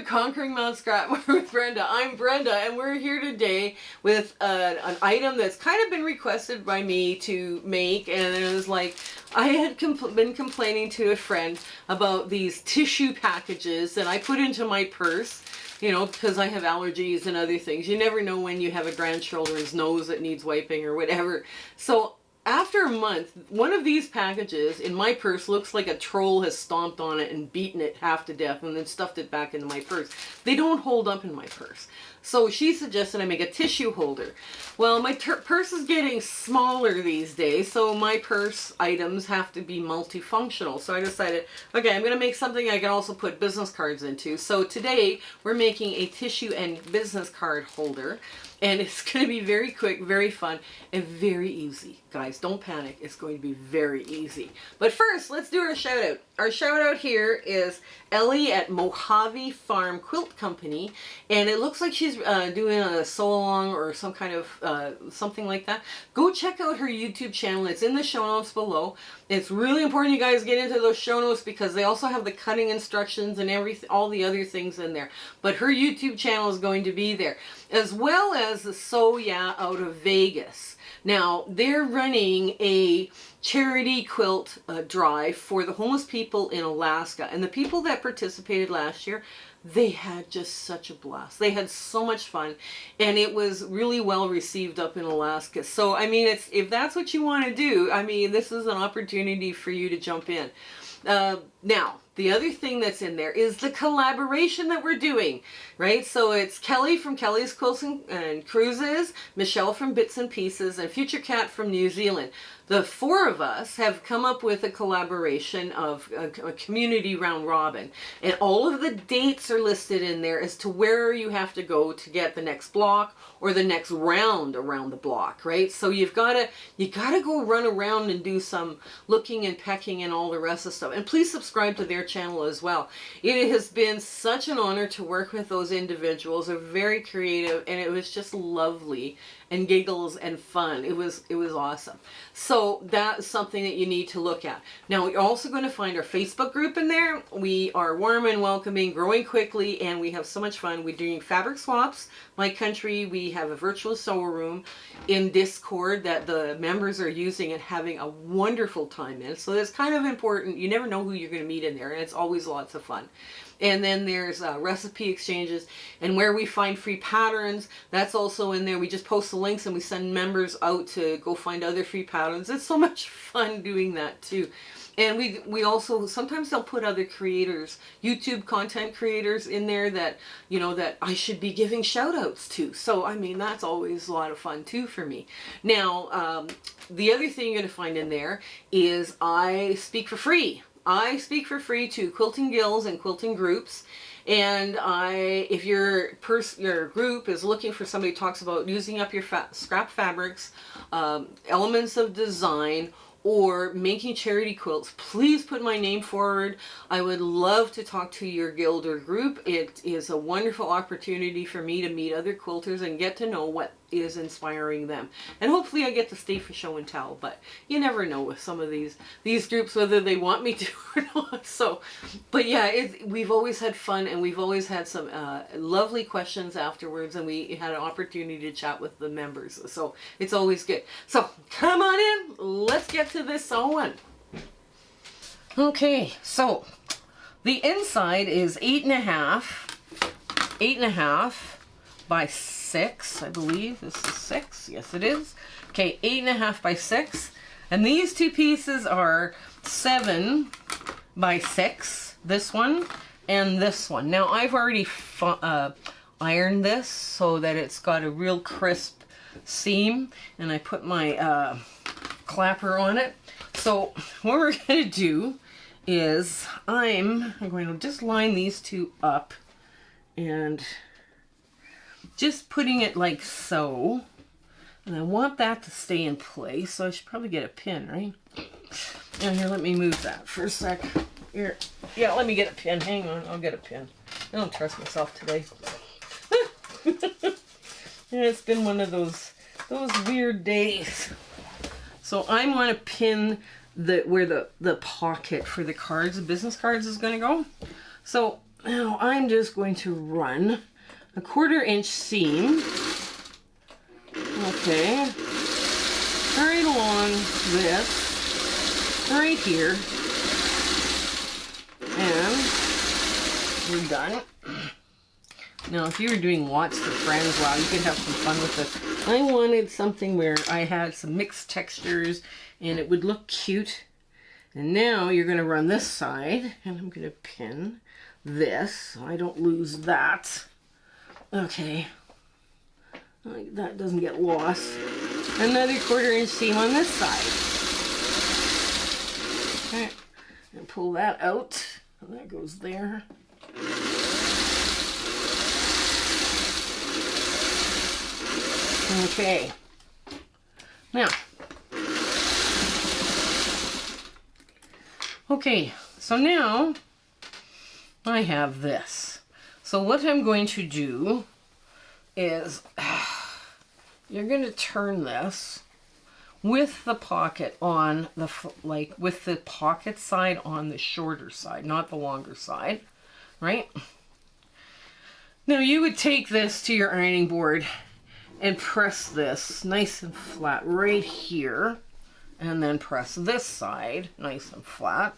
Conquering Mount Scrap with Brenda. I'm Brenda, and we're here today with an item that's kind of been requested by me to make, and it was like, I had been complaining to a friend about these tissue packages that I put into my purse, you know, because I have allergies and other things. You never know when you have a grandchildren's nose that needs wiping or whatever. So after a month, one of these packages in my purse looks like a troll has stomped on it and beaten it half to death and then stuffed it back into my purse. They don't hold up in my purse. So she suggested I make a tissue holder. Well, my purse is getting smaller these days, so my purse items have to be multifunctional. So I decided, okay, I'm going to make something I can also put business cards into. So today we're making a tissue and business card holder. And it's going to be very quick, very fun, and very easy. Guys, don't panic. It's going to be very easy. But first, let's do our shout out. Our shout out here is Ellie at Mojave Farm Quilt Company. And it looks like she's doing a sew-along or some kind of something like that. Go check out her YouTube channel. It's in the show notes below. It's really important you guys get into those show notes because they also have the cutting instructions and all the other things in there. But her YouTube channel is going to be there, as well as the Sew Yeah out of Vegas. Now, they're running a charity quilt drive for the homeless people in Alaska. And the people that participated last year, they had just such a blast. They had so much fun, and it was really well received up in Alaska. So, I mean, if that's what you want to do, I mean, this is an opportunity for you to jump in. Now, the other thing that's in there is the collaboration that we're doing, right? So it's Kelly from Kelly's Quilts and Cruises, Michelle from Bits and Pieces, and Future Cat from New Zealand. The four of us have come up with a collaboration of a community round robin. And all of the dates are listed in there as to where you have to go to get the next block or the next round around the block, right? So you gotta go run around and do some looking and pecking and all the rest of stuff. And please subscribe to their channel as well. It has been such an honor to work with those individuals. They're very creative, and it was just lovely and giggles and fun. It was awesome. So that's something that you need to look at. Now, you're also going to find our Facebook group in there. We are warm and welcoming, growing quickly, and we have so much fun. We're doing fabric swaps. My country, we have a virtual sew room in Discord that the members are using and having a wonderful time in. So that's kind of important. You never know who you're going to meet in there, and it's always lots of fun. And then there's recipe exchanges, and where we find free patterns, that's also in there. We just post the links and we send members out to go find other free patterns. It's so much fun doing that too. And we also, sometimes they'll put other creators, YouTube content creators in there that, you know, that I should be giving shout outs to. So, I mean, that's always a lot of fun too for me. Now, the other thing you're going to find in there is I speak for free. I speak for free to quilting guilds and quilting groups, and if your group is looking for somebody who talks about using up your scrap fabrics, elements of design, or making charity quilts, please put my name forward. I would love to talk to your guild or group. It is a wonderful opportunity for me to meet other quilters and get to know what is inspiring them. And hopefully I get to stay for show and tell, but you never know with some of these groups whether they want me to or not. So, but yeah, we've always had fun, and we've always had some lovely questions afterwards, and we had an opportunity to chat with the members. So it's always good. So come on in, let's get to this sewing. Okay, so the inside is 8.5 by 6, I believe. This is 6. Yes, it is. Okay, 8.5 by 6. And these two pieces are 7 by 6. This one and this one. Now, I've already ironed this so that it's got a real crisp seam. And I put my clapper on it. So what we're going to do is I'm going to just line these two up and just putting it like so, and I want that to stay in place, so I should probably get a pin, right? And here, let me move that for a sec. Here, yeah, let me get a pin. Hang on, I'll get a pin. I don't trust myself today. Yeah, it's been one of those weird days. So I want to pin where the pocket for the cards, the business cards, is going to go. So Now I'm just going to run a 1/4 inch seam. Okay. Right along this, right here. And we're done. Now, if you were doing lots for friends, wow, you could have some fun with this. I wanted something where I had some mixed textures and it would look cute. And now you're going to run this side, and I'm going to pin this so I don't lose that. Okay. Like that doesn't get lost. Another 1/4 inch seam on this side. Okay. And pull that out. And that goes there. Okay. Now. Okay, so now I have this. So what I'm going to do is you're going to turn this with the pocket on the, like with the pocket side on the shorter side, not the longer side, right? Now you would take this to your ironing board and press this nice and flat right here, and then press this side nice and flat.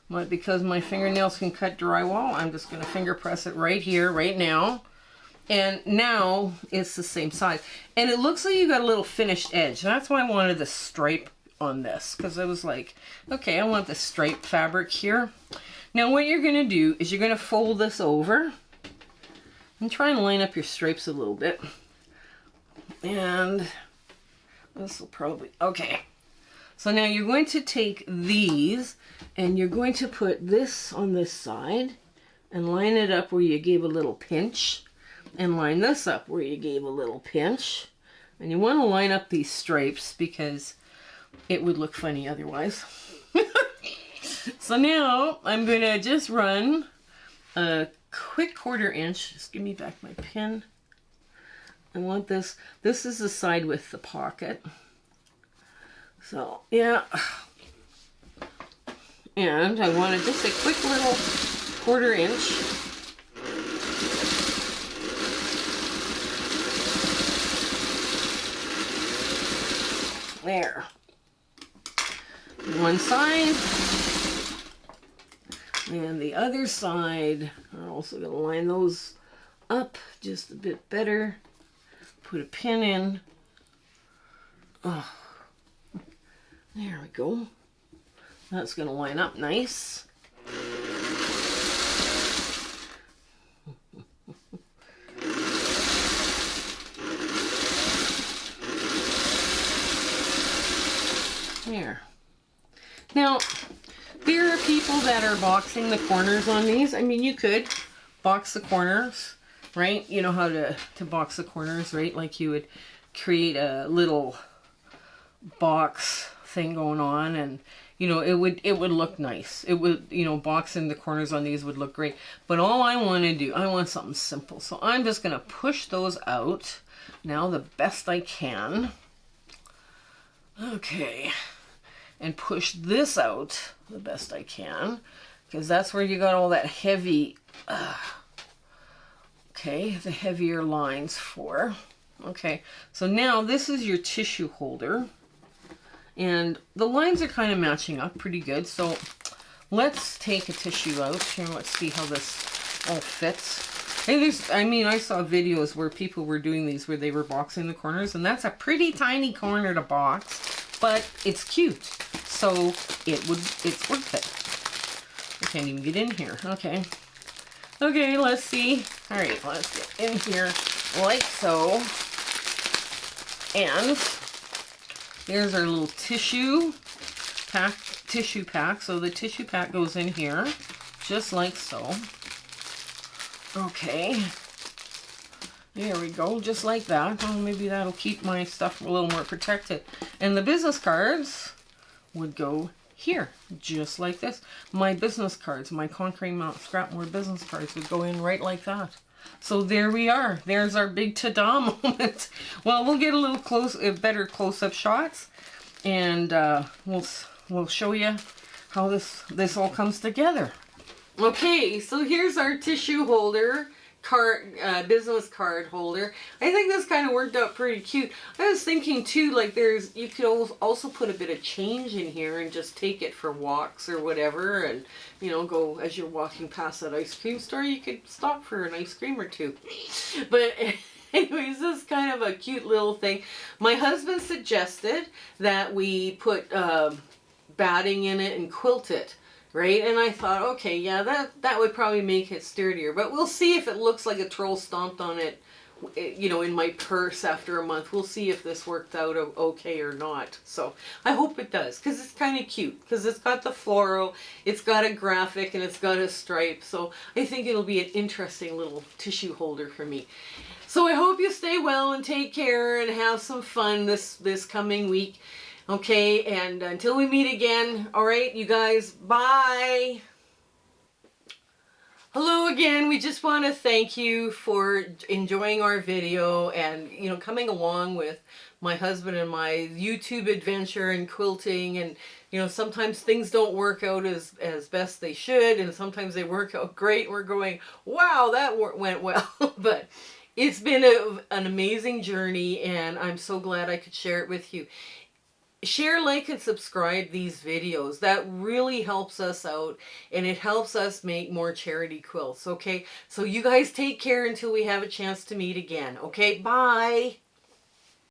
But because my fingernails can cut drywall, I'm just going to finger press it right here, right now. And now it's the same size. And it looks like you got a little finished edge. That's why I wanted the stripe on this, because I was like, okay, I want the stripe fabric here. Now what you're going to do is you're going to fold this over and try and line up your stripes a little bit. And this will probably, okay. So now you're going to take these and you're going to put this on this side and line it up where you gave a little pinch, and line this up where you gave a little pinch. And you want to line up these stripes because it would look funny otherwise. So now I'm going to just run a quick 1/4 inch. Just give me back my pin. I want this. This is the side with the pocket. So, yeah. And I wanted just a quick little 1/4 inch. There. One side. And the other side. I'm also going to line those up just a bit better. Put a pin in. Oh. There we go. That's going to line up nice. There. Now, there are people that are boxing the corners on these. I mean, you could box the corners, right? You know how to box the corners, right? Like you would create a little box thing going on, and you know, it would look nice. It would, you know, boxing the corners on these would look great. But all I want to do, I want something simple. So I'm just going to push those out now the best I can. Okay. And push this out the best I can, because that's where you got all that heavy, okay, the heavier lines for. Okay, so now this is your tissue holder. And the lines are kind of matching up pretty good. So let's take a tissue out here. Let's see how this all fits. And I mean, I saw videos where people were doing these where they were boxing the corners, and that's a pretty tiny corner to box, but it's cute. So it's worth it. I can't even get in here. Okay. Okay, let's see. All right, let's get in here like so. And here's our little tissue pack. So the tissue pack goes in here, just like so. Okay. There we go, just like that. Oh, maybe that'll keep my stuff a little more protected. And the business cards would go here, just like this. My business cards, my Concrete Mount Scrapmore business cards would go in right like that. So there we are. There's our big ta-da moment. Well, we'll get a little better close-up shots, and we'll show you how this all comes together. Okay, so here's our tissue holder, business card holder. I think this kind of worked out pretty cute. I was thinking too, like you could also put a bit of change in here and just take it for walks or whatever, and go as you're walking past that ice cream store, you could stop for an ice cream or two. But anyways, this is kind of a cute little thing. My husband suggested that we put batting in it and quilt it. Right? And I thought, okay, yeah, that would probably make it sturdier. But we'll see if it looks like a troll stomped on it, in my purse after a month. We'll see if this worked out okay or not. So I hope it does, because it's kind of cute. Because it's got the floral, it's got a graphic, and it's got a stripe. So I think it'll be an interesting little tissue holder for me. So I hope you stay well and take care and have some fun this coming week. Okay, and until we meet again, all right, you guys, bye. Hello again. We just want to thank you for enjoying our video and, coming along with my husband and my YouTube adventure and quilting. And, sometimes things don't work out as best they should, and sometimes they work out great. We're going, wow, that went well. But it's been an amazing journey, and I'm so glad I could share it with you. Share, like, and subscribe these videos. That really helps us out, and it helps us make more charity quilts, okay? So you guys take care until we have a chance to meet again, okay? Bye!